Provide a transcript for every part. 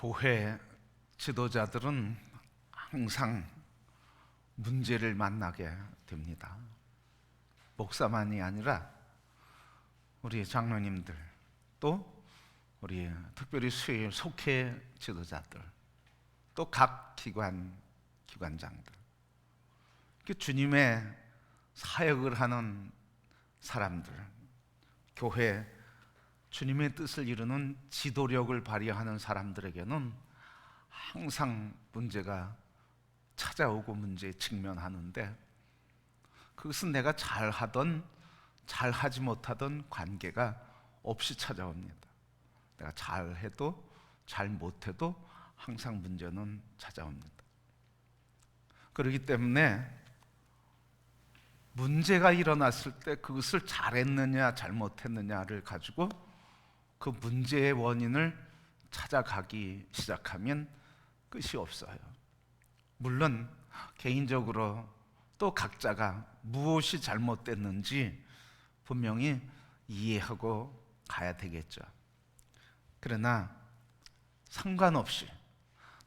교회 지도자들은 항상 문제를 만나게 됩니다. 목사만이 아니라 우리 장로님들, 또 우리 특별히 속회 지도자들, 또 각 기관장들, 주님의 사역을 하는 사람들, 교회 주님의 뜻을 이루는 지도력을 발휘하는 사람들에게는 항상 문제가 찾아오고 문제에 직면하는데, 그것은 내가 잘하던 잘하지 못하던 관계가 없이 찾아옵니다. 내가 잘해도 잘못해도 항상 문제는 찾아옵니다. 그렇기 때문에 문제가 일어났을 때 그것을 잘했느냐 잘못했느냐를 가지고 그 문제의 원인을 찾아가기 시작하면 끝이 없어요. 물론 개인적으로 또 각자가 무엇이 잘못됐는지 분명히 이해하고 가야 되겠죠. 그러나 상관없이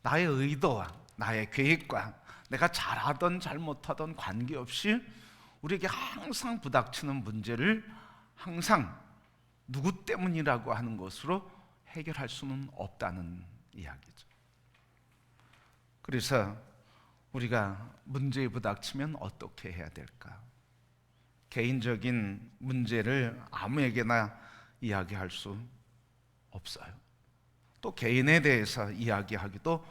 나의 의도와 나의 계획과 내가 잘하던 잘못하던 관계없이 우리에게 항상 부닥치는 문제를 항상 누구 때문이라고 하는 것으로 해결할 수는 없다는 이야기죠. 그래서 우리가 문제에 부닥치면 어떻게 해야 될까? 개인적인 문제를 아무에게나 이야기할 수 없어요. 또 개인에 대해서 이야기하기도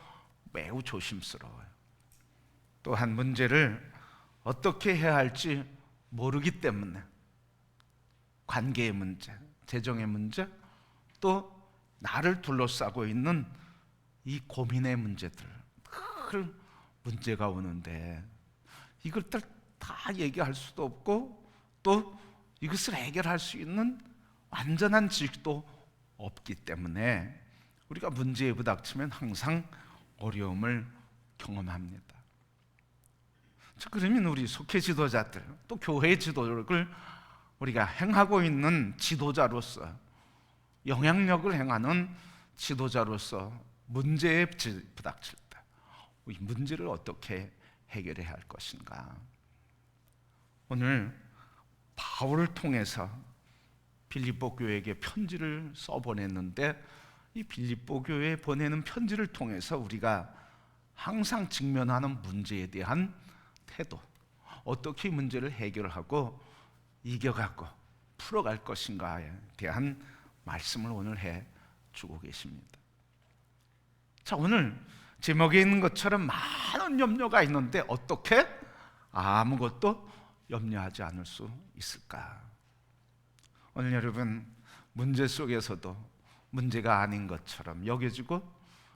매우 조심스러워요. 또한 문제를 어떻게 해야 할지 모르기 때문에 관계의 문제, 재정의 문제, 또 나를 둘러싸고 있는 이 고민의 문제들, 늘 문제가 오는데 이것들 다 얘기할 수도 없고 또 이것을 해결할 수 있는 완전한 지식도 없기 때문에 우리가 문제에 부닥치면 항상 어려움을 경험합니다. 그러면 우리 속회 지도자들, 또 교회 지도력을 우리가 행하고 있는 지도자로서, 영향력을 행하는 지도자로서 문제에 부닥칠 때 이 문제를 어떻게 해결해야 할 것인가? 오늘 바울을 통해서 빌립보 교회에게 편지를 써보냈는데, 이 빌립보 교회에 보내는 편지를 통해서 우리가 항상 직면하는 문제에 대한 태도, 어떻게 문제를 해결하고 이겨가고 풀어갈 것인가에 대한 말씀을 오늘 해주고 계십니다. 자, 오늘 제목에 있는 것처럼 많은 염려가 있는데 어떻게 아무것도 염려하지 않을 수 있을까? 오늘 여러분, 문제 속에서도 문제가 아닌 것처럼 여겨지고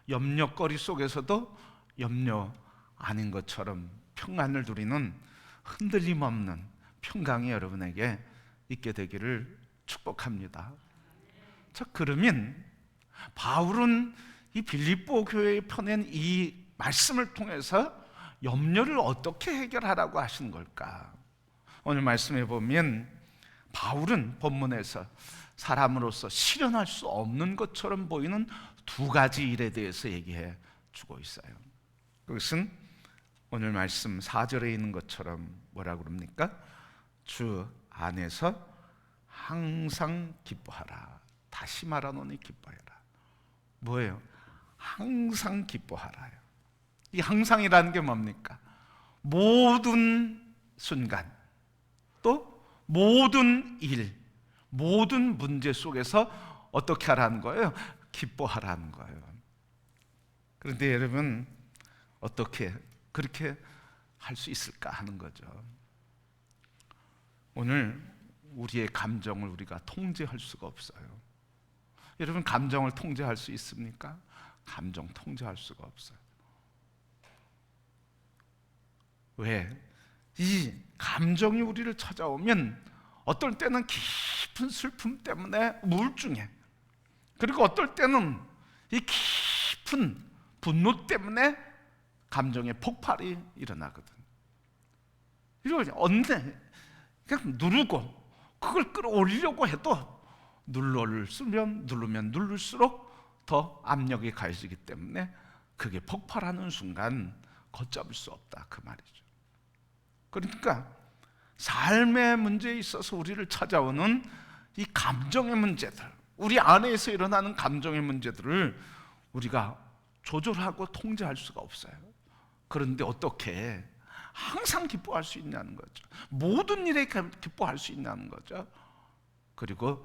염려거리 속에서도 염려 아닌 것처럼 평안을 누리는 흔들림 없는 평강이 여러분에게 있게 되기를 축복합니다. 자, 그러면 바울은 이 빌립보 교회에 펴낸 이 말씀을 통해서 염려를 어떻게 해결하라고 하신 걸까? 오늘 말씀해 보면 바울은 본문에서 사람으로서 실현할 수 없는 것처럼 보이는 두 가지 일에 대해서 얘기해 주고 있어요. 그것은 오늘 말씀 4절에 있는 것처럼 뭐라고 그럽니까? 주 안에서 항상 기뻐하라. 다시 말하노니 기뻐해라. 뭐예요? 항상 기뻐하라요. 이 항상이라는 게 뭡니까? 모든 순간, 또 모든 일, 모든 문제 속에서 어떻게 하라는 거예요? 기뻐하라는 거예요. 그런데 여러분, 어떻게 그렇게 할 수 있을까 하는 거죠. 오늘 우리의 감정을 우리가 통제할 수가 없어요. 여러분, 감정을 통제할 수 있습니까? 감정 통제할 수가 없어요. 왜? 이 감정이 우리를 찾아오면 어떨 때는 깊은 슬픔 때문에 우울증에, 그리고 어떨 때는 이 깊은 분노 때문에 감정의 폭발이 일어나거든. 이걸 언제 그냥 누르고 그걸 끌어올리려고 해도 누르면 누를수록 더 압력이 가해지기 때문에 그게 폭발하는 순간 걷잡을 수 없다, 그 말이죠. 그러니까 삶의 문제에 있어서 우리를 찾아오는 이 감정의 문제들, 우리 안에서 일어나는 감정의 문제들을 우리가 조절하고 통제할 수가 없어요. 그런데 어떻게 항상 기뻐할 수 있냐는 거죠. 모든 일에 기뻐할 수 있냐는 거죠. 그리고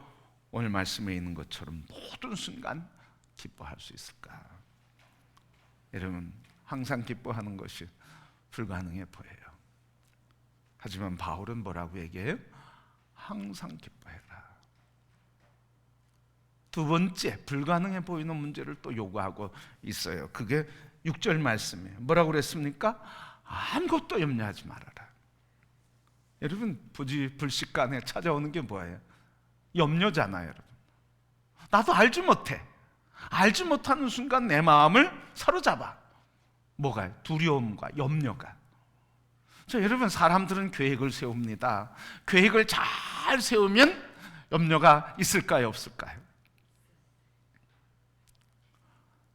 오늘 말씀에 있는 것처럼 모든 순간 기뻐할 수 있을까? 여러분, 항상 기뻐하는 것이 불가능해 보여요. 하지만 바울은 뭐라고 얘기해요? 항상 기뻐해라. 두 번째, 불가능해 보이는 문제를 또 요구하고 있어요. 그게 6절 말씀이에요. 뭐라고 그랬습니까? 아무것도 염려하지 말아라. 여러분, 부지불식간에 찾아오는 게 뭐예요? 염려잖아요, 여러분. 나도 알지 못해. 알지 못하는 순간 내 마음을 사로잡아. 뭐가요? 두려움과 염려가. 자, 여러분, 사람들은 계획을 세웁니다. 계획을 잘 세우면 염려가 있을까요, 없을까요?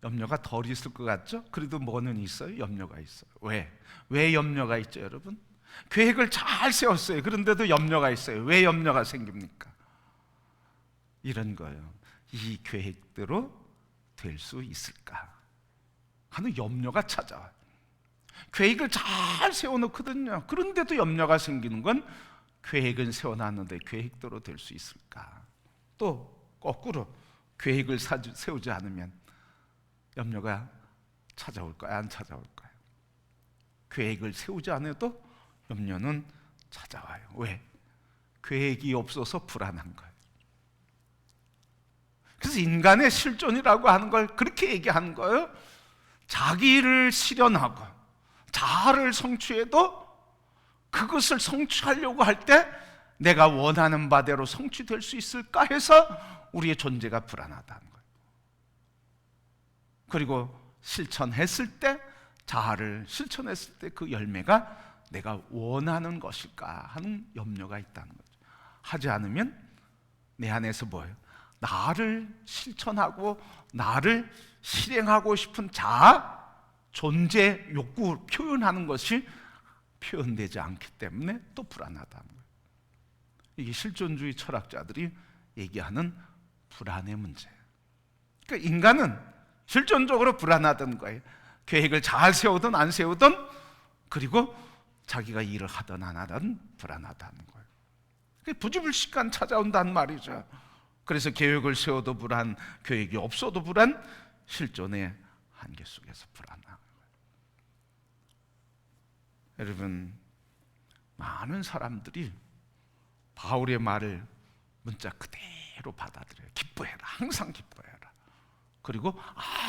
염려가 덜 있을 것 같죠? 그래도 뭐는 있어요? 염려가 있어요. 왜 염려가 있죠, 여러분? 계획을 잘 세웠어요. 그런데도 염려가 있어요. 왜 염려가 생깁니까? 이런 거예요. 이 계획대로 될 수 있을까 하는 염려가 찾아와요. 계획을 잘 세워놓거든요. 그런데도 염려가 생기는 건 계획은 세워놨는데 계획대로 될 수 있을까? 또 거꾸로 계획을 세우지 않으면 염려가 찾아올까요? 안 찾아올까요? 계획을 세우지 않아도 염려는 찾아와요. 왜? 계획이 없어서 불안한 거예요. 그래서 인간의 실존이라고 하는 걸 그렇게 얘기하는 거예요. 자기를 실현하고 자아를 성취해도 그것을 성취하려고 할 때 내가 원하는 바대로 성취될 수 있을까 해서 우리의 존재가 불안하다는 거예요. 그리고 실천했을 때, 자아를 실천했을 때 그 열매가 내가 원하는 것일까 하는 염려가 있다는 거죠. 하지 않으면 내 안에서 뭐예요? 나를 실천하고 나를 실행하고 싶은 자아, 존재 욕구 표현하는 것이 표현되지 않기 때문에 또 불안하다는 거예요. 이게 실존주의 철학자들이 얘기하는 불안의 문제예요. 그러니까 인간은 실존적으로 불안하던 거예요. 계획을 잘 세우든 안 세우든, 그리고 자기가 일을 하든 안 하든 불안하다는 거예요. 부지불식간 찾아온다는 말이죠. 그래서 계획을 세워도 불안, 계획이 없어도 불안, 실존의 한계 속에서 불안한 거예요. 여러분, 많은 사람들이 바울의 말을 문자 그대로 받아들여요. 기뻐해라, 항상 기뻐해라. 그리고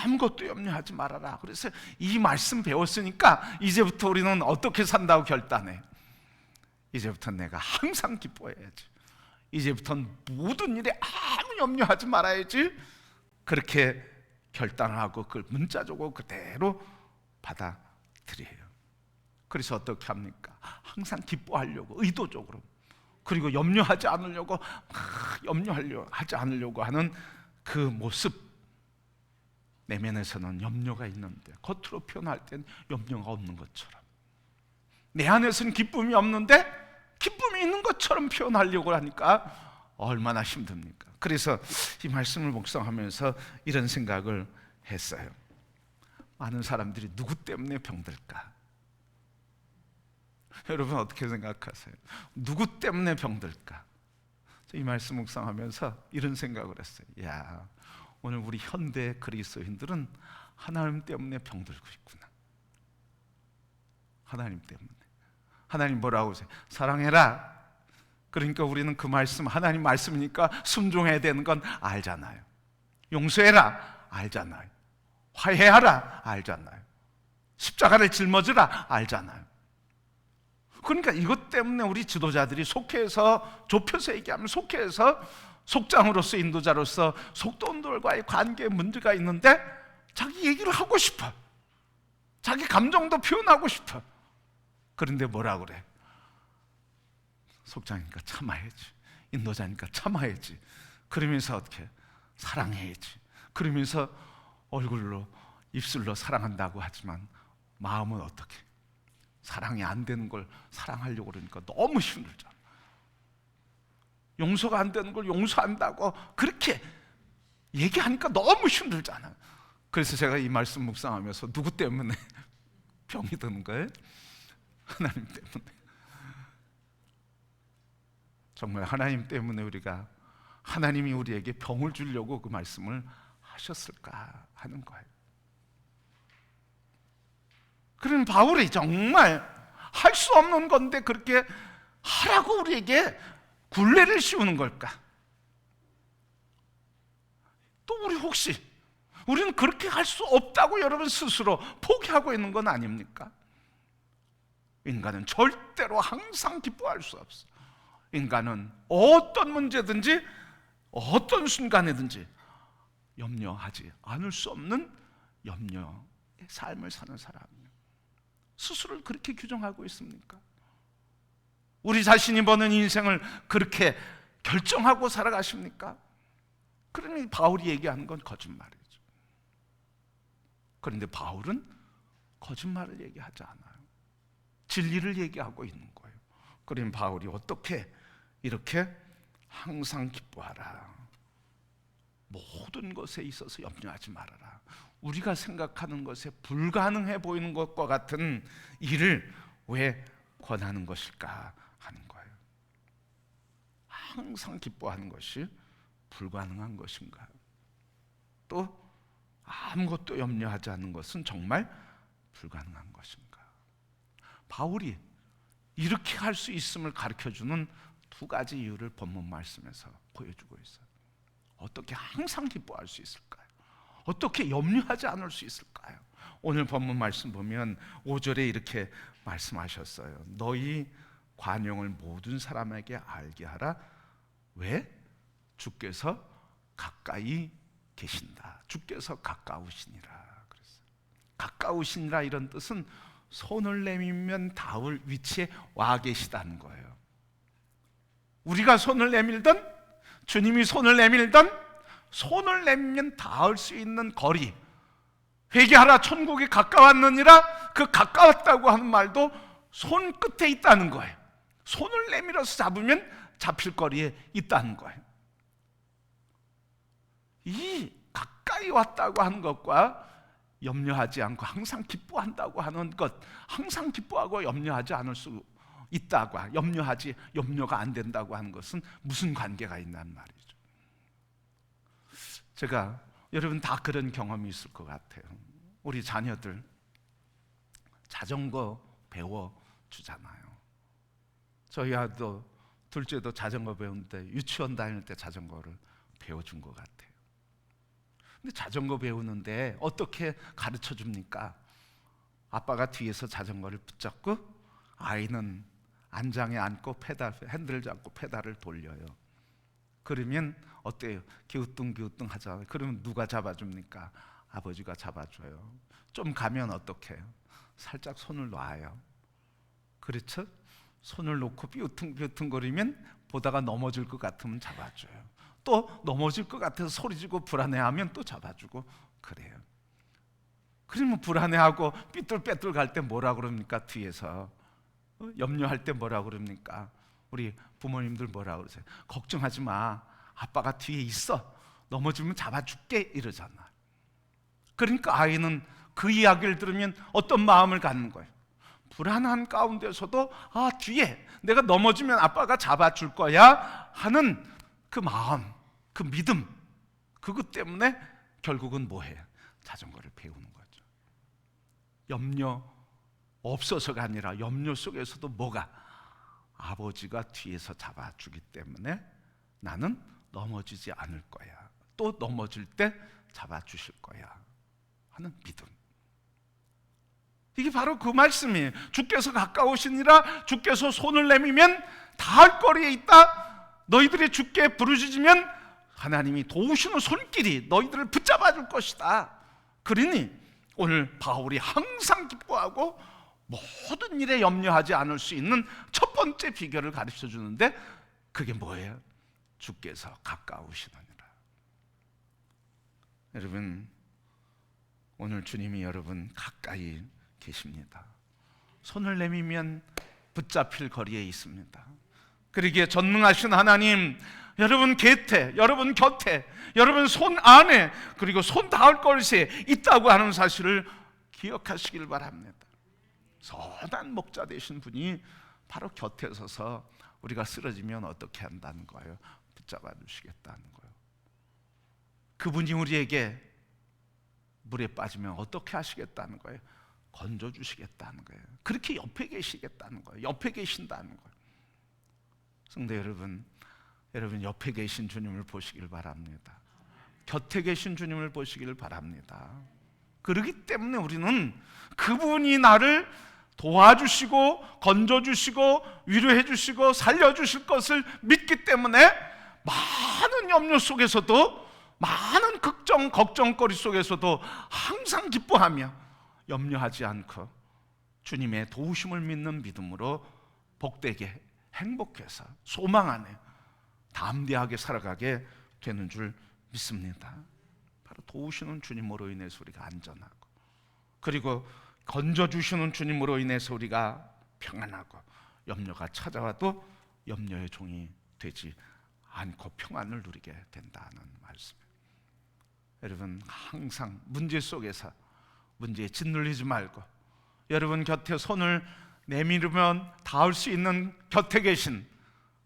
아무것도 염려하지 말아라. 그래서 이 말씀 배웠으니까 이제부터 우리는 어떻게 산다고 결단해. 이제부터 내가 항상 기뻐해야지. 이제부터는 모든 일에 아무 염려하지 말아야지. 그렇게 결단을 하고 그걸 문자적으로 그대로 받아들여요. 그래서 어떻게 합니까? 항상 기뻐하려고, 의도적으로. 그리고 염려하지 않으려고, 하지 않으려고 하는 그 모습. 내면에서는 염려가 있는데 겉으로 표현할 땐 염려가 없는 것처럼, 내 안에서는 기쁨이 없는데 기쁨이 있는 것처럼 표현하려고 하니까 얼마나 힘듭니까? 그래서 이 말씀을 묵상하면서 이런 생각을 했어요. 많은 사람들이 누구 때문에 병들까? 여러분 어떻게 생각하세요? 누구 때문에 병들까? 이 말씀 묵상하면서 이런 생각을 했어요. 야, 오늘 우리 현대 그리스도인들은 하나님 때문에 병들고 있구나. 하나님 때문에. 하나님 뭐라고 하세요? 사랑해라. 그러니까 우리는 그 말씀, 하나님 말씀이니까 순종해야 되는 건 알잖아요. 용서해라, 알잖아요. 화해하라, 알잖아요. 십자가를 짊어지라, 알잖아요. 그러니까 이것 때문에 우리 지도자들이 속해서, 좁혀서 얘기하면 속해서 속장으로서, 인도자로서 속도원들과의 관계에 문제가 있는데 자기 얘기를 하고 싶어. 자기 감정도 표현하고 싶어. 그런데 뭐라 그래? 속장이니까 참아야지, 인도자니까 참아야지. 그러면서 어떻게? 사랑해야지. 그러면서 얼굴로 입술로 사랑한다고 하지만 마음은 어떻게? 사랑이 안 되는 걸 사랑하려고 그러니까 너무 힘들잖아. 용서가 안 되는 걸 용서한다고 그렇게 얘기하니까 너무 힘들잖아. 그래서 제가 이 말씀 묵상하면서 누구 때문에 병이 드는 거예요? 하나님 때문에. 정말 하나님 때문에 우리가, 하나님이 우리에게 병을 주려고 그 말씀을 하셨을까 하는 거예요. 그런 바울이 정말 할 수 없는 건데 그렇게 하라고 우리에게 굴레를 씌우는 걸까? 또 우리 혹시 우리는 그렇게 할 수 없다고 여러분 스스로 포기하고 있는 건 아닙니까? 인간은 절대로 항상 기뻐할 수 없어. 인간은 어떤 문제든지 어떤 순간에든지 염려하지 않을 수 없는 염려의 삶을 사는 사람이에요. 스스로를 그렇게 규정하고 있습니까? 우리 자신이 버는 인생을 그렇게 결정하고 살아가십니까? 그러니 바울이 얘기하는 건 거짓말이죠. 그런데 바울은 거짓말을 얘기하지 않아요. 진리를 얘기하고 있는 거예요. 그러니 바울이 어떻게 이렇게 항상 기뻐하라, 모든 것에 있어서 염려하지 말아라, 우리가 생각하는 것에 불가능해 보이는 것과 같은 일을 왜 권하는 것일까 하는 거예요. 항상 기뻐하는 것이 불가능한 것인가? 또 아무것도 염려하지 않는 것은 정말 불가능한 것인가? 바울이 이렇게 할 수 있음을 가르쳐주는 두 가지 이유를 본문 말씀에서 보여주고 있어요. 어떻게 항상 기뻐할 수 있을까요? 어떻게 염려하지 않을 수 있을까요? 오늘 본문 말씀 보면 5절에 이렇게 말씀하셨어요. 너희 관용을 모든 사람에게 알게 하라. 왜? 주께서 가까이 계신다. 주께서 가까우시니라 그랬어요. 가까우시니라 이런 뜻은 손을 내밀면 닿을 위치에 와 계시다는 거예요. 우리가 손을 내밀던, 주님이 손을 내밀던, 손을 내밀면 닿을 수 있는 거리, 회개하라 천국이 가까웠느니라, 그 가까웠다고 하는 말도 손끝에 있다는 거예요. 손을 내밀어서 잡으면 잡힐 거리에 있다는 거예요. 이 가까이 왔다고 하는 것과 염려하지 않고 항상 기뻐한다고 하는 것, 항상 기뻐하고 염려하지 않을 수 있다고, 염려가 안 된다고 하는 것은 무슨 관계가 있단 말이죠. 제가, 여러분 다 그런 경험이 있을 것 같아요. 우리 자녀들 자전거 배워주잖아요. 저희 아도 둘째도 자전거 배우는데 유치원 다닐 때 자전거를 배워준 것 같아요. 근데 자전거 배우는데 어떻게 가르쳐 줍니까? 아빠가 뒤에서 자전거를 붙잡고 아이는 안장에 앉고 핸들을 잡고 페달을 돌려요. 그러면 어때요? 기우뚱기우뚱 하잖아요. 그러면 누가 잡아줍니까? 아버지가 잡아줘요. 좀 가면 어떻게 해요? 살짝 손을 놔요. 그렇죠? 손을 놓고 삐우퉁삐우퉁거리면 보다가 넘어질 것 같으면 잡아줘요. 또 넘어질 것 같아서 소리지고 불안해하면 또 잡아주고 그래요. 그러면 불안해하고 삐뚤빼뚤 갈 때 뭐라 그럽니까? 뒤에서 염려할 때 뭐라 그럽니까? 우리 부모님들 뭐라 그러세요? 걱정하지 마, 아빠가 뒤에 있어, 넘어지면 잡아줄게 이러잖아. 그러니까 아이는 그 이야기를 들으면 어떤 마음을 갖는 거예요? 불안한 가운데서도 뒤에 내가 넘어지면 아빠가 잡아줄 거야 하는 그 마음, 그 믿음, 그것 때문에 결국은 뭐해요? 자전거를 배우는 거죠. 염려 없어서가 아니라 염려 속에서도 뭐가? 아버지가 뒤에서 잡아주기 때문에 나는 넘어지지 않을 거야, 또 넘어질 때 잡아주실 거야 하는 믿음. 이게 바로 그 말씀이에요. 주께서 가까우시니라, 주께서 손을 내밀면 닿을 거리에 있다. 너희들이 주께 부르짖으면 하나님이 도우시는 손길이 너희들을 붙잡아 줄 것이다. 그러니 오늘 바울이 항상 기뻐하고 모든 일에 염려하지 않을 수 있는 첫 번째 비결을 가르쳐 주는데 그게 뭐예요? 주께서 가까우시느니라. 여러분, 오늘 주님이 여러분 가까이 계십니다. 손을 내밀면 붙잡힐 거리에 있습니다. 그러기에 전능하신 하나님, 여러분 곁에, 여러분 곁에, 여러분 손 안에, 그리고 손 닿을 곳에 있다고 하는 사실을 기억하시길 바랍니다. 선한 목자 되신 분이 바로 곁에 서서 우리가 쓰러지면 어떻게 한다는 거예요? 붙잡아 주시겠다는 거예요. 그분이 우리에게 물에 빠지면 어떻게 하시겠다는 거예요? 건져 주시겠다는 거예요. 그렇게 옆에 계시겠다는 거예요. 옆에 계신다는 거예요. 성도 여러분, 여러분 옆에 계신 주님을 보시길 바랍니다. 곁에 계신 주님을 보시길 바랍니다. 그렇기 때문에 우리는 그분이 나를 도와주시고 건져주시고 위로해주시고 살려주실 것을 믿기 때문에 많은 염려 속에서도, 많은 걱정거리 속에서도 항상 기뻐하며 염려하지 않고 주님의 도우심을 믿는 믿음으로 복되게 행복해서 소망 안에 담대하게 살아가게 되는 줄 믿습니다. 바로 도우시는 주님으로 인해서 우리가 안전하고, 그리고 건져주시는 주님으로 인해서 우리가 평안하고, 염려가 찾아와도 염려의 종이 되지 않고 평안을 누리게 된다는 말씀이에요. 여러분, 항상 문제 속에서 문제에 짓눌리지 말고, 여러분 곁에 손을 내밀으면 닿을 수 있는 곁에 계신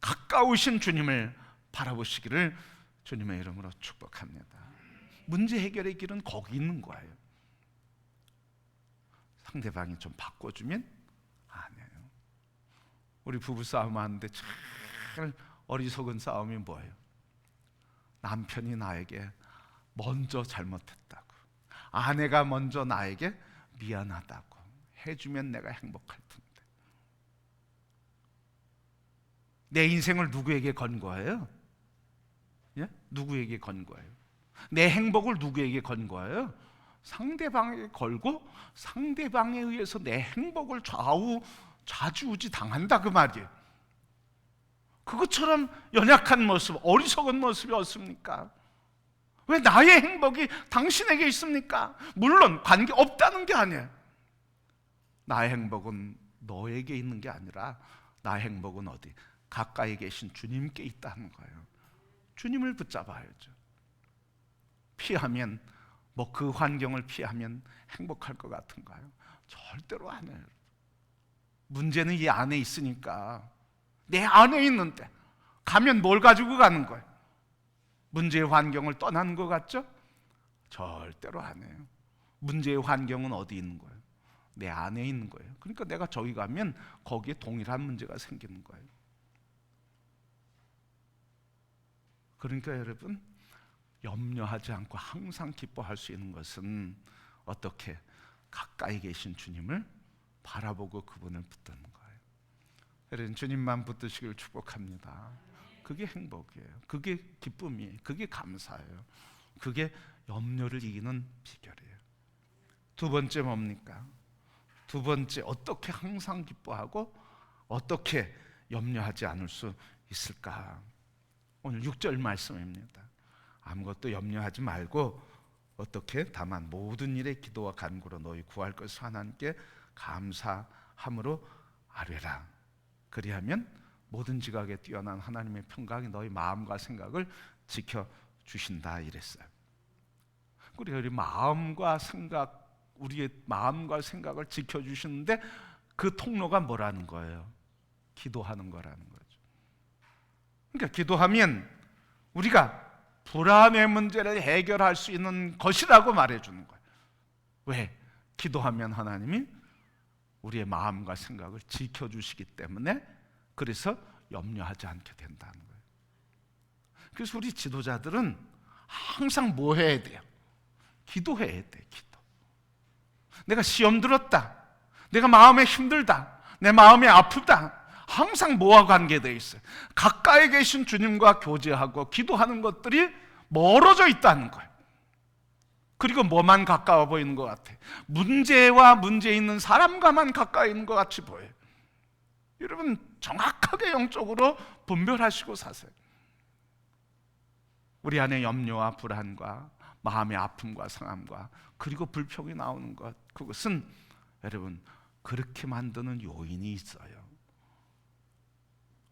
가까우신 주님을 바라보시기를 주님의 이름으로 축복합니다. 문제 해결의 길은 거기 있는 거예요. 상대방이 좀 바꿔주면 아니에요. 우리 부부 싸움 하는데 제일 어리석은 싸움이 뭐예요? 남편이 나에게 먼저 잘못했다고, 아내가 먼저 나에게 미안하다고 해주면 내가 행복할 텐데, 내 인생을 누구에게 건 거예요? 예? 누구에게 건 거예요? 내 행복을 누구에게 건 거예요? 상대방에게 걸고 상대방에 의해서 내 행복을 좌지우지 당한다, 그 말이에요. 그것처럼 연약한 모습, 어리석은 모습이 없습니까? 왜 나의 행복이 당신에게 있습니까? 물론 관계 없다는 게 아니에요. 나의 행복은 너에게 있는 게 아니라 나의 행복은 어디? 가까이 계신 주님께 있다는 거예요. 주님을 붙잡아야죠. 피하면, 그 환경을 피하면 행복할 것 같은가요? 절대로 안 해요. 문제는 이 안에 있으니까, 내 안에 있는데 가면 뭘 가지고 가는 거예요? 문제의 환경을 떠나는 것 같죠? 절대로 안 해요. 문제의 환경은 어디 있는 거예요? 내 안에 있는 거예요. 그러니까 내가 저기 가면 거기에 동일한 문제가 생기는 거예요. 그러니까 여러분, 염려하지 않고 항상 기뻐할 수 있는 것은 어떻게? 가까이 계신 주님을 바라보고 그분을 붙드는 거예요. 여러분, 주님만 붙드시길 축복합니다. 그게 행복이에요. 그게 기쁨이에요. 그게 감사예요. 그게 염려를 이기는 비결이에요. 두 번째 뭡니까? 두 번째, 어떻게 항상 기뻐하고 어떻게 염려하지 않을 수 있을까? 오늘 6절 말씀입니다. 아무것도 염려하지 말고 어떻게? 다만 모든 일에 기도와 간구로 너희 구할 것을 하나님께 감사함으로 아뢰라. 그리하면 모든 지각에 뛰어난 하나님의 평강이 너희 마음과 생각을 지켜주신다, 이랬어요. 우리 우리의 마음과 생각을 지켜주시는데 그 통로가 뭐라는 거예요? 기도하는 거라는 거죠. 그러니까 기도하면 우리가 불안의 문제를 해결할 수 있는 것이라고 말해주는 거예요. 왜? 기도하면 하나님이 우리의 마음과 생각을 지켜주시기 때문에, 그래서 염려하지 않게 된다는 거예요. 그래서 우리 지도자들은 항상 뭐 해야 돼요? 기도해야 돼. 기도. 내가 시험 들었다, 내가 마음에 힘들다, 내 마음이 아프다, 항상 뭐와 관계되어 있어요? 가까이 계신 주님과 교제하고 기도하는 것들이 멀어져 있다는 거예요. 그리고 뭐만 가까워 보이는 것 같아? 문제와 문제 있는 사람과만 가까이 있는 것 같이 보여요. 여러분, 정확하게 영적으로 분별하시고 사세요. 우리 안에 염려와 불안과 마음의 아픔과 상함과 그리고 불평이 나오는 것, 그것은 여러분 그렇게 만드는 요인이 있어요.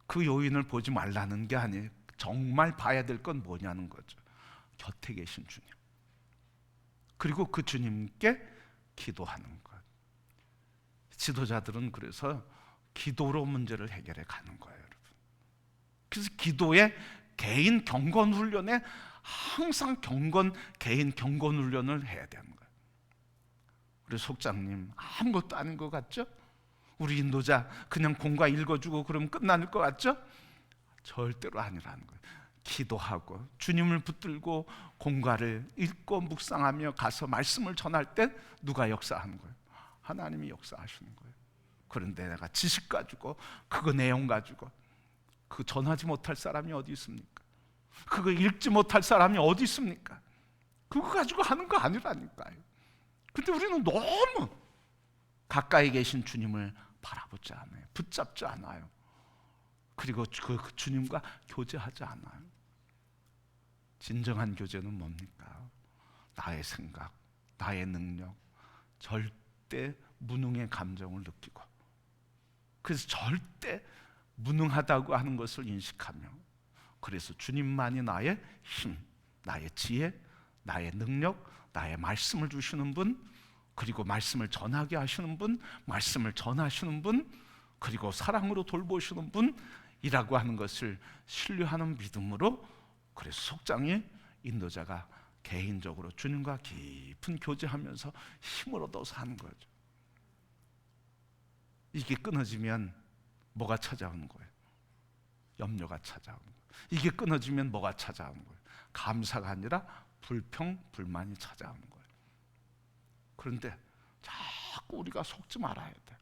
그 요인을 보지 말라는 게 아니에요. 정말 봐야 될 건 뭐냐는 거죠. 곁에 계신 주님, 그리고 그 주님께 기도하는 것. 지도자들은 그래서 기도로 문제를 해결해 가는 거예요, 여러분. 그래서 기도에 개인 경건 훈련에 항상 개인 경건 훈련을 해야 되는 거예요. 우리 속장님 아무것도 아닌 것 같죠? 우리 인도자 그냥 공과 읽어주고 그러면 끝나는 것 같죠? 절대로 아니라는 거예요. 기도하고 주님을 붙들고 공과를 읽고 묵상하며 가서 말씀을 전할 때 누가 역사하는 거예요? 하나님이 역사하시는 거예요. 그런데 내가 지식 가지고 그거 내용 가지고 그 전하지 못할 사람이 어디 있습니까? 그거 읽지 못할 사람이 어디 있습니까? 그거 가지고 하는 거 아니라니까요. 근데 우리는 너무 가까이 계신 주님을 바라보지 않아요. 붙잡지 않아요. 그리고 그 주님과 교제하지 않아요. 진정한 교제는 뭡니까? 나의 생각, 나의 능력, 절대 무능의 감정을 느끼고, 그래서 절대 무능하다고 하는 것을 인식하며, 그래서 주님만이 나의 힘, 나의 지혜, 나의 능력, 나의 말씀을 주시는 분, 그리고 말씀을 전하게 하시는 분, 말씀을 전하시는 분, 그리고 사랑으로 돌보시는 분이라고 하는 것을 신뢰하는 믿음으로, 그래서 속장의 인도자가 개인적으로 주님과 깊은 교제하면서 힘을 얻어서 하는 거죠. 이게 끊어지면 뭐가 찾아오는 거예요? 염려가 찾아오는 거예요. 이게 끊어지면 뭐가 찾아오는 거예요? 감사가 아니라 불평, 불만이 찾아오는 거예요. 그런데 자꾸 우리가 속지 말아야 돼.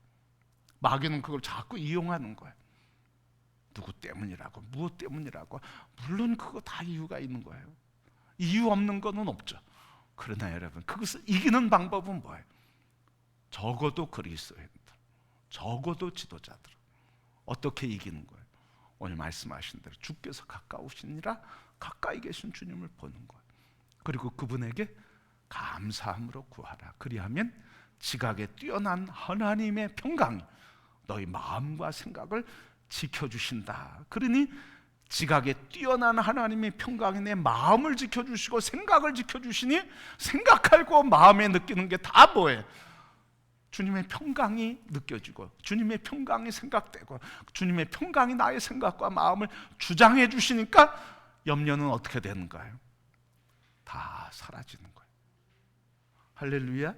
마귀는 그걸 자꾸 이용하는 거예요. 누구 때문이라고, 무엇 때문이라고. 물론 그거 다 이유가 있는 거예요. 이유 없는 거는 없죠. 그러나 여러분, 그것을 이기는 방법은 뭐예요? 적어도 그리스도인들, 적어도 지도자들. 어떻게 이기는 거예요? 오늘 말씀하신 대로 주께서 가까우시니라 가까이 계신 주님을 보는 거예요. 그리고 그분에게 감사함으로 구하라. 그리하면 지각에 뛰어난 하나님의 평강이 너희 마음과 생각을 지켜주신다. 그러니 지각에 뛰어난 하나님의 평강이 내 마음을 지켜주시고 생각을 지켜주시니, 생각하고 마음에 느끼는 게 다 뭐예요? 주님의 평강이 느껴지고, 주님의 평강이 생각되고, 주님의 평강이 나의 생각과 마음을 주장해 주시니까 염려는 어떻게 되는가요? 다 사라지는 거예요. 할렐루야.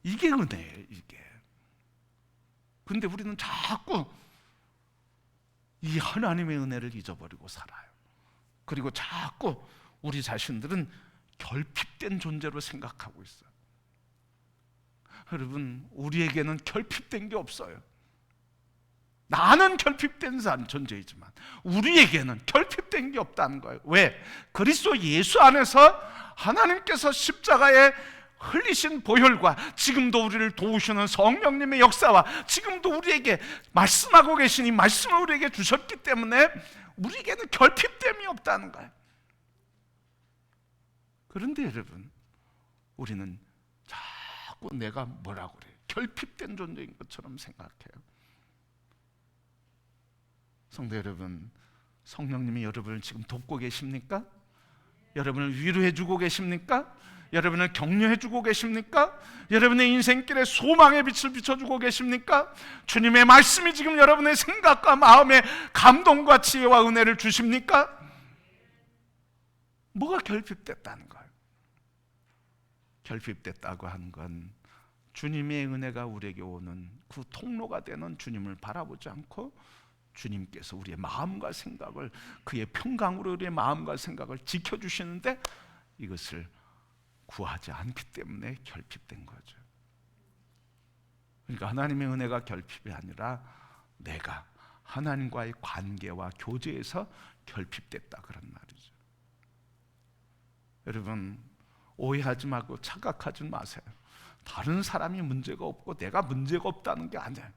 이게 은혜예요, 이게. 근데 우리는 자꾸 이 하나님의 은혜를 잊어버리고 살아요. 그리고 자꾸 우리 자신들은 결핍된 존재로 생각하고 있어요. 여러분, 우리에게는 결핍된 게 없어요. 나는 결핍된 존재이지만 우리에게는 결핍된 게 없다는 거예요. 왜? 그리스도 예수 안에서 하나님께서 십자가에 흘리신 보혈과 지금도 우리를 도우시는 성령님의 역사와 지금도 우리에게 말씀하고 계시니 말씀을 우리에게 주셨기 때문에 우리에게는 결핍됨이 없다는 거예요. 그런데 여러분, 우리는 자꾸 내가 뭐라고 그래요? 결핍된 존재인 것처럼 생각해요. 성도 여러분, 성령님이 여러분을 지금 돕고 계십니까? 여러분을 위로해주고 계십니까? 여러분을 격려해주고 계십니까? 여러분의 인생길에 소망의 빛을 비춰주고 계십니까? 주님의 말씀이 지금 여러분의 생각과 마음에 감동과 지혜와 은혜를 주십니까? 뭐가 결핍됐다는 거예요? 결핍됐다고 하는 건 주님의 은혜가 우리에게 오는 그 통로가 되는 주님을 바라보지 않고 주님께서 우리의 마음과 생각을, 그의 평강으로 우리의 마음과 생각을 지켜주시는데 이것을 구하지 않기 때문에 결핍된 거죠. 그러니까 하나님의 은혜가 결핍이 아니라 내가 하나님과의 관계와 교제에서 결핍됐다, 그런 말이죠. 여러분, 오해하지 말고 착각하지 마세요. 다른 사람이 문제가 없고 내가 문제가 없다는 게 아니에요.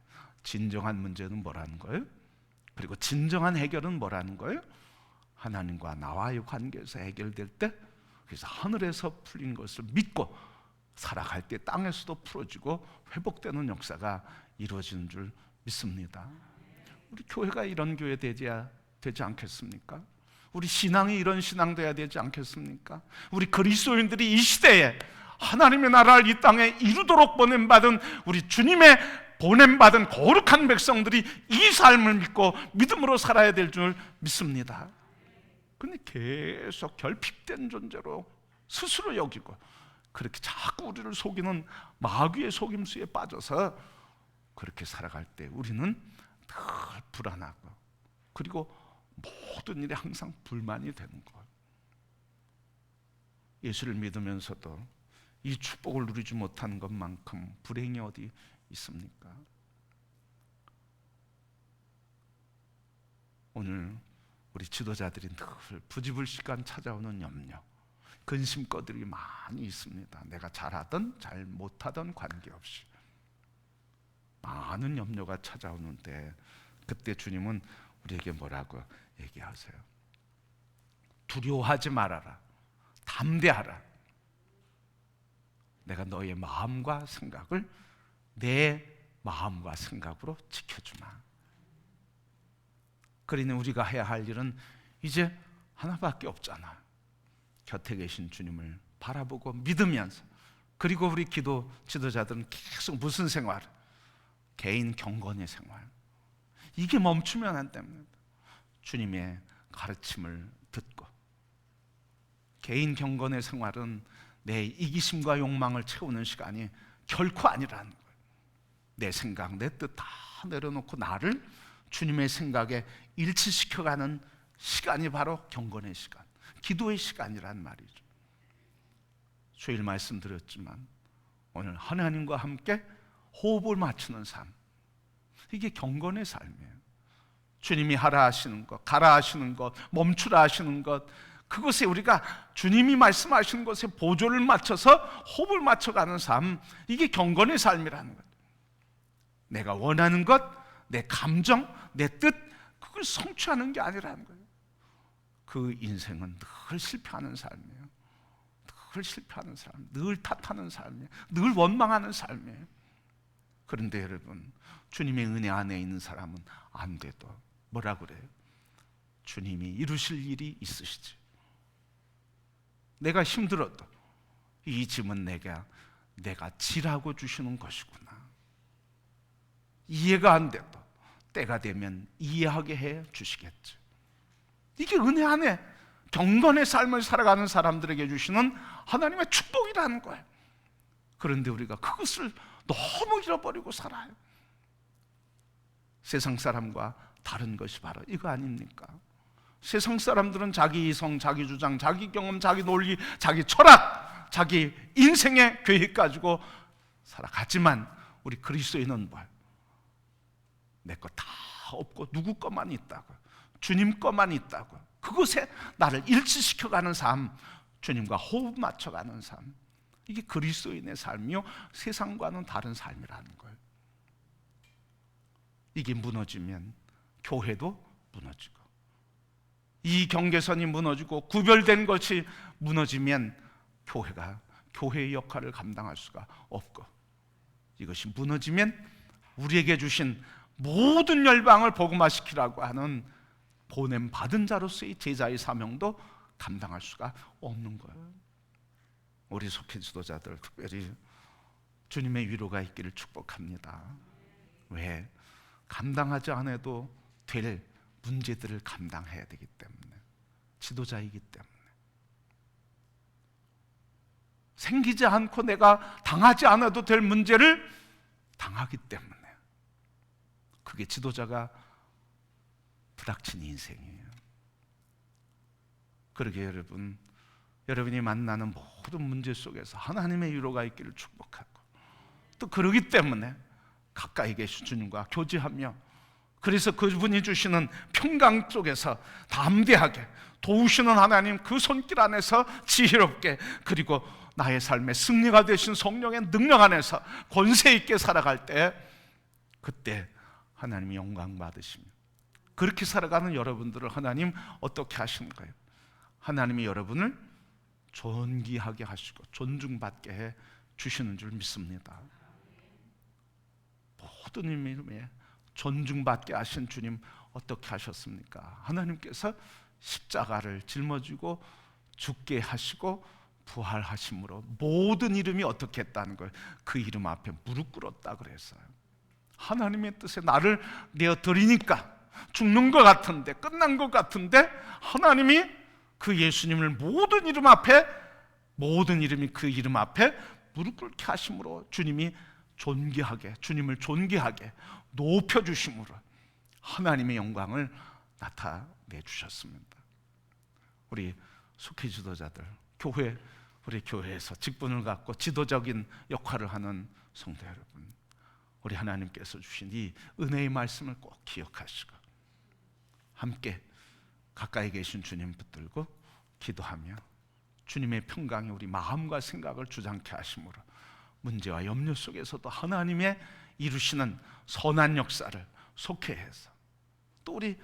진정한 문제는 뭐라는 거예요? 그리고 진정한 해결은 뭐라는 거예요? 하나님과 나와의 관계에서 해결될 때 그래서 하늘에서 풀린 것을 믿고 살아갈 때 땅에서도 풀어지고 회복되는 역사가 이루어지는 줄 믿습니다. 우리 교회가 이런 교회 되지 않겠습니까? 우리 신앙이 이런 신앙 돼야 되지 않겠습니까? 우리 그리스도인들이 이 시대에 하나님의 나라를 이 땅에 이루도록 보냄받은 우리 주님의 보냄받은 거룩한 백성들이 이 삶을 믿고 믿음으로 살아야 될 줄 믿습니다. 근데 계속 결핍된 존재로 스스로 여기고 그렇게 자꾸 우리를 속이는 마귀의 속임수에 빠져서 그렇게 살아갈 때 우리는 늘 불안하고 그리고 모든 일에 항상 불만이 되는 거예요. 예수를 믿으면서도 이 축복을 누리지 못하는 것만큼 불행이 어디 있습니까? 오늘 우리 지도자들이 늘 부지불식간 찾아오는 염려, 근심거들이 많이 있습니다. 내가 잘하든 잘 못하든 관계없이 많은 염려가 찾아오는데 그때 주님은 우리에게 뭐라고 얘기하세요? 두려워하지 말아라, 담대하라. 내가 너의 마음과 생각을 내 마음과 생각으로 지켜주마. 그러니 우리가 해야 할 일은 이제 하나밖에 없잖아. 곁에 계신 주님을 바라보고 믿으면서, 그리고 우리 기도 지도자들은 계속 무슨 생활? 개인 경건의 생활. 이게 멈추면 안 됩니다. 주님의 가르침을 듣고. 개인 경건의 생활은 내 이기심과 욕망을 채우는 시간이 결코 아니라는 거예요. 내 생각, 내 뜻 다 내려놓고 나를 주님의 생각에 일치시켜가는 시간이 바로 경건의 시간, 기도의 시간이란 말이죠. 주일 말씀드렸지만 오늘 하나님과 함께 호흡을 맞추는 삶, 이게 경건의 삶이에요. 주님이 하라 하시는 것, 가라 하시는 것, 멈추라 하시는 것, 그것에 우리가 주님이 말씀하시는 것에 보조를 맞춰서 호흡을 맞춰가는 삶, 이게 경건의 삶이라는 거예요. 내가 원하는 것, 내 감정, 내 뜻, 그걸 성취하는 게 아니라는 거예요. 그 인생은 늘 실패하는 삶이에요. 늘 실패하는 삶, 늘 탓하는 삶이에요. 늘 원망하는 삶이에요. 그런데 여러분, 주님의 은혜 안에 있는 사람은 안 돼도 뭐라 그래요? 주님이 이루실 일이 있으시지. 내가 힘들어도 이 짐은 내가 지라고 주시는 것이구나. 이해가 안 돼도 때가 되면 이해하게 해 주시겠지. 이게 은혜 안에 경건의 삶을 살아가는 사람들에게 주시는 하나님의 축복이라는 거예요. 그런데 우리가 그것을 너무 잃어버리고 살아요. 세상 사람과 다른 것이 바로 이거 아닙니까? 세상 사람들은 자기 이성, 자기 주장, 자기 경험, 자기 논리, 자기 철학, 자기 인생의 계획 가지고 살아가지만 우리 그리스도인은 뭐예요? 내 거 다 없고 누구 것만 있다고, 주님 것만 있다고, 그것에 나를 일치시켜가는 삶, 주님과 호흡 맞춰가는 삶, 이게 그리스도인의 삶이요 세상과는 다른 삶이라는 거예요. 이게 무너지면 교회도 무너지고, 이 경계선이 무너지고 구별된 것이 무너지면 교회가 교회의 역할을 감당할 수가 없고, 이것이 무너지면 우리에게 주신 모든 열방을 복음화시키라고 하는 보냄 받은 자로서의 제자의 사명도 감당할 수가 없는 거예요. 우리 속해 지도자들 특별히 주님의 위로가 있기를 축복합니다. 왜? 감당하지 않아도 될 문제들을 감당해야 되기 때문에, 지도자이기 때문에. 생기지 않고 내가 당하지 않아도 될 문제를 당하기 때문에, 그게 지도자가 부닥친 인생이에요. 그러게 여러분이 만나는 모든 문제 속에서 하나님의 위로가 있기를 축복하고, 또 그러기 때문에 가까이 계신 주님과 교제하며, 그래서 그분이 주시는 평강 속에서 담대하게 도우시는 하나님 그 손길 안에서 지혜롭게, 그리고 나의 삶의 승리가 되신 성령의 능력 안에서 권세 있게 살아갈 때, 그때 하나님이 영광 받으시며, 그렇게 살아가는 여러분들을 하나님 어떻게 하시는 거예요? 하나님이 여러분을 존귀하게 하시고 존중받게 해 주시는 줄 믿습니다. 모든 이름에 존중받게 하신 주님 어떻게 하셨습니까? 하나님께서 십자가를 짊어지고 죽게 하시고 부활하심으로 모든 이름이 어떻게 했다는 걸, 그 이름 앞에 무릎 꿇었다 그랬어요. 하나님의 뜻에 나를 내어드리니까 죽는 것 같은데, 끝난 것 같은데, 하나님이 그 예수님을 모든 이름 앞에, 모든 이름이 그 이름 앞에 무릎 꿇게 하심으로 주님이 존귀하게, 주님을 존귀하게 높여주심으로 하나님의 영광을 나타내 주셨습니다. 우리 속회 지도자들, 우리 교회에서 직분을 갖고 지도적인 역할을 하는 성도 여러분, 우리 하나님께서 주신 이 은혜의 말씀을 꼭 기억하시고 함께 가까이 계신 주님 붙들고 기도하며 주님의 평강이 우리 마음과 생각을 주장케 하심으로 문제와 염려 속에서도 하나님의 이루시는 선한 역사를 속회해서, 또 우리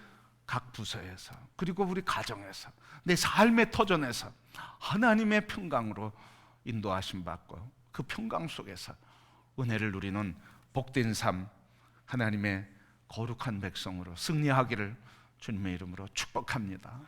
각 부서에서, 그리고 우리 가정에서, 내 삶의 터전에서 하나님의 평강으로 인도하심 받고 그 평강 속에서 은혜를 누리는 복된 삶, 하나님의 거룩한 백성으로 승리하기를 주님의 이름으로 축복합니다.